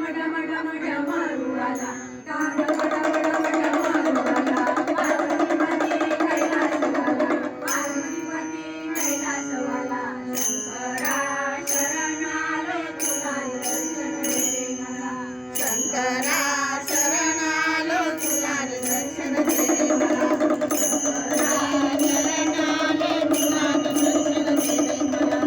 डम डम डमरू आला, डम डम डम डमरू आला. पार्वतीपती कैलासवाला, पार्वतीपती कैलासवाला. शंकरा शरण आलो तुला दर्शन दे मला, शंकरा शरण आलो तुला दर्शन दे मला.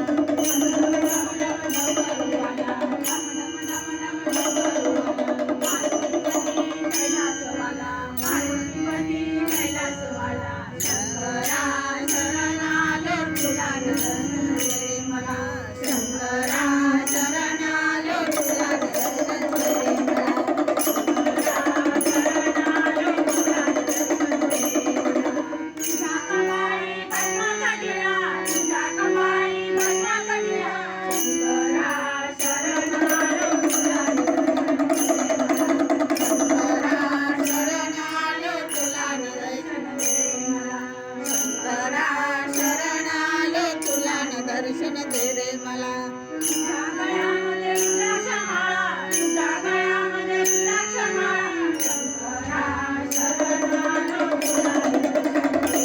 दर्शन दे रे मला. तुझ्या गळ्यामध्ये रुद्राक्षमाळा, तुझ्या गळ्यामध्ये रुद्राक्षमाळा. शंकरा शरण आलो तुला दर्शन दे.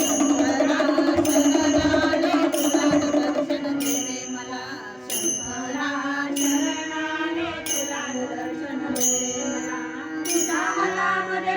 शंकरा शरण आलो तुला दर्शन दे रे मला. शंकरा शरण आलो तुला दर्शन दे रे मला. तुझ्या हातामध्ये